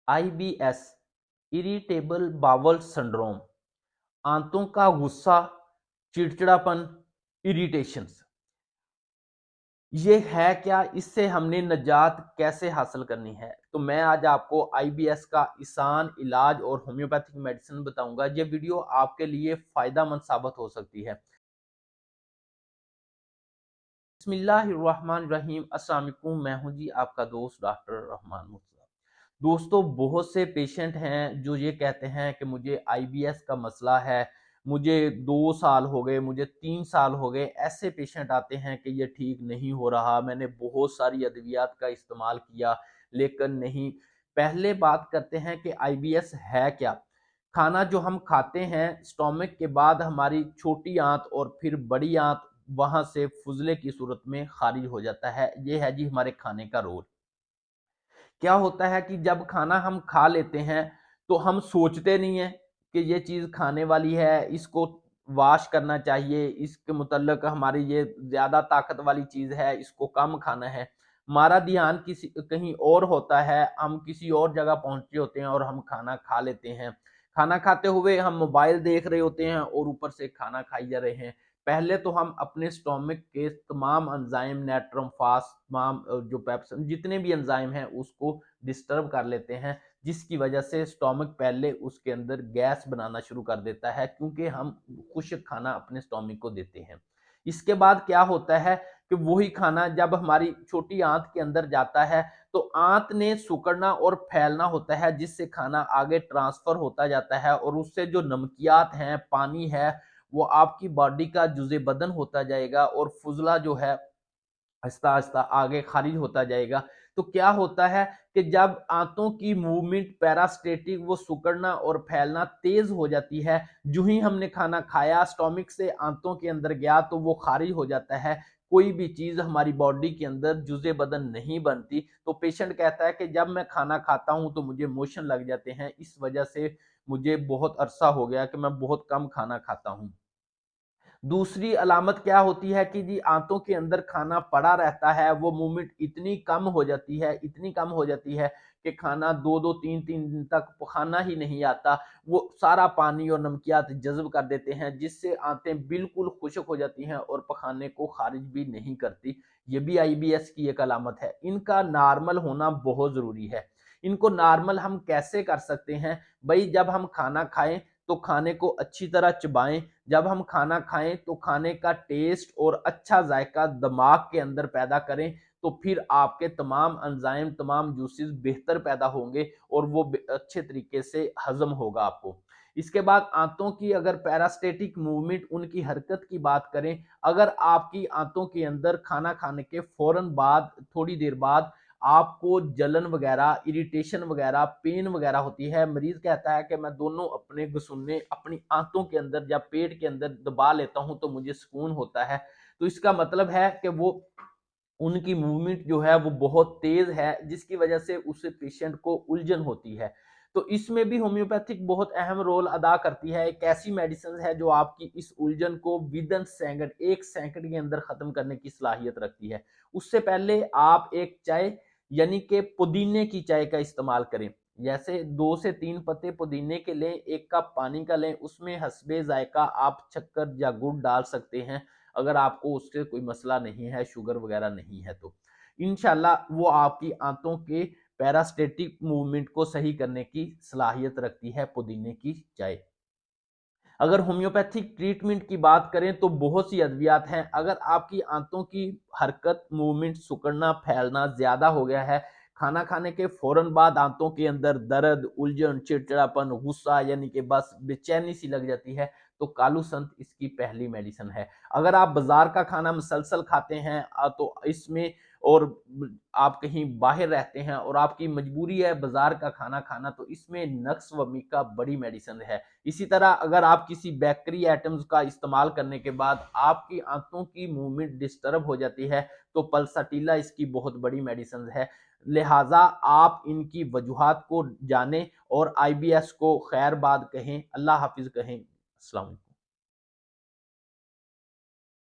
IBS irritable Bawal syndrome, आंतों का गुस्सा, चिड़चिड़ापन, इरिटेशंस, ये है क्या? इससे हमने निजात कैसे हासिल करनी है? तो मैं आज आपको IBS का आसान इलाज और होम्योपैथिक मेडिसिन बताऊंगा। ये वीडियो आपके लिए फायदेमंद साबित हो सकती है। बिस्मिल्लाहिर्रहमानिर्रहीम, अस्सलाम वालेकुम। मैं हूं जी आपका दोस्त डॉक्टर रहमान मुर्तज़ा। दोस्तों, बहुत से पेशेंट हैं जो ये कहते हैं कि मुझे IBS का मसला है, मुझे 2 साल हो गए, मुझे 3 साल हो गए। ऐसे पेशेंट आते हैं कि ये ठीक नहीं हो रहा, मैंने बहुत सारी अद्वियात का इस्तेमाल किया लेकिन नहीं। पहले बात करते हैं कि IBS है क्या। खाना जो हम खाते हैं, स्टोमक के बाद हमारी छोटी आंत और फिर बड़ी आंत वहां से फुजले की सूरत में खारिज हो जाता है। ये है जी हमारे खाने का रोल। क्या होता है कि जब खाना हम खा लेते हैं तो हम सोचते नहीं है कि ये चीज खाने वाली है, इसको वॉश करना चाहिए, इसके मुतल्लक हमारी ये ज्यादा ताकत वाली चीज है, इसको कम खाना है। हमारा ध्यान किसी कहीं और होता है, हम किसी और जगह पहुंचे होते हैं और हम खाना खा लेते हैं। खाना खाते हुए हम मोबाइल देख रहे होते हैं और ऊपर से खाना खाई जा रहे हैं। पहले तो हम अपने स्टोमक के तमाम एंजाइम, नेट्रम, फास्ट, तमाम जो पेप्सिन, जितने भी एंजाइम हैं उसको डिस्टर्ब कर लेते हैं, जिसकी वजह से स्टोमक पहले उसके अंदर गैस बनाना शुरू कर देता है, क्योंकि हम खुश्क खाना अपने स्टोमक को देते हैं। इसके बाद क्या होता है कि वही खाना जब हमारी छोटी आंत के अंदर जाता है तो आंत ने सिकुड़ना और फैलना होता है, जिससे खाना आगे ट्रांसफर होता जाता है और उससे जो नमकियात हैं, पानी है, वो आपकी बॉडी का जुज़े बदन होता जाएगा और फुजला जो है आहिस्ता आहिस्ता आगे खारिज होता जाएगा। तो क्या होता है कि जब आंतों की मूवमेंट पैरास्टेटिक, वो सिकुड़ना और फैलना तेज हो जाती है, जो ही हमने खाना खाया स्टोमक से आंतों के अंदर गया तो वो खारिज हो जाता है। कोई भी चीज हमारी बॉडी के अंदर जुज़े बदन नहीं बनती। तो पेशेंट कहता है कि जब मैं खाना खाता हूं तो मुझे मोशन लग जाते हैं, इस वजह से मुझे बहुत अरसा हो गया कि मैं बहुत कम खाना खाता हूं। दूसरी अलामत क्या होती है कि जी आंतों के अंदर खाना पड़ा रहता है, वो मूवमेंट इतनी कम हो जाती है, इतनी कम हो जाती है कि खाना 2-2 3-3 दिन तक खाना ही नहीं आता। वो सारा पानी और नमकियात जज़्ब कर देते हैं, जिससे आंतें बिल्कुल खुश्क हो जाती हैं और पखाने को खारिज भी नहीं करती। ये भी IBS की एक अलामत है। इनका नॉर्मल होना बहुत ज़रूरी है। इनको नॉर्मल हम कैसे कर सकते हैं? भई, जब हम खाना खाएँ तो खाने को अच्छी तरह चबाएं। जब हम खाना खाएं तो खाने का टेस्ट और अच्छा जायका दिमाग के अंदर पैदा करें, तो फिर आपके तमाम एंजाइम, तमाम जूसेस बेहतर पैदा होंगे और वो अच्छे तरीके से हजम होगा आपको। इसके बाद आंतों की अगर पैरास्टेटिक मूवमेंट, उनकी हरकत की बात करें, अगर आपकी आंतों के अंदर खाना खाने के फौरन बाद, थोड़ी देर बाद आपको जलन वगैरह, इरिटेशन वगैरह, पेन वगैरह होती है, मरीज कहता है कि मैं दोनों अपने गसूने अपनी आंतों के अंदर या पेट के अंदर दबा लेता हूं तो मुझे सुकून होता है। तो इसका मतलब है कि वो उनकी मूवमेंट जो है वो बहुत तेज है, जिसकी वजह से उस पेशेंट को उलझन होती है। तो इसमें भी होम्योपैथिक बहुत अहम रोल अदा करती है। एक ऐसी मेडिसिन है जो आपकी इस उलझन को विद इन सेकंड, 1 सेकंड के अंदर खत्म करने की सलाहियत रखती है। उससे पहले आप एक चाय, यानी कि पुदीने की चाय का इस्तेमाल करें। जैसे 2 से 3 पत्ते पुदीने के लें, 1 कप पानी का लें, उसमें हस्बे जायका आप शक्कर या गुड़ डाल सकते हैं, अगर आपको उससे कोई मसला नहीं है, शुगर वगैरह नहीं है तो इंशाल्लाह वो आपकी आंतों के पैरास्टेटिक मूवमेंट को सही करने की सलाहियत रखती है पुदीने की चाय। अगर होम्योपैथिक ट्रीटमेंट की बात करें तो बहुत सी अद्वियात हैं। अगर आपकी आंतों की हरकत, मूवमेंट, सिकुड़ना, फैलना ज्यादा हो गया है, खाना खाने के फौरन बाद आंतों के अंदर दर्द, उलझन, चिड़चिड़ापन, गुस्सा, यानी कि बस बेचैनी सी लग जाती है, तो कालू संत इसकी पहली मेडिसिन है। अगर आप बाजार का खाना मुसलसल खाते हैं तो इसमें, और आप कहीं बाहर रहते हैं और आपकी मजबूरी है बाजार का खाना खाना, तो इसमें नक्स वमी का बड़ी मेडिसिन है। इसी तरह अगर आप किसी बेकरी आइटम्स का इस्तेमाल करने के बाद आपकी आंतों की मूवमेंट डिस्टर्ब हो जाती है, तो पल्साटिला इसकी बहुत बड़ी मेडिसिन है। लिहाजा आप इनकी वजूहात को जानें और IBS को खैरबाद कहें, अल्लाह हाफिज कहें। अस्सलाम वालेकुम।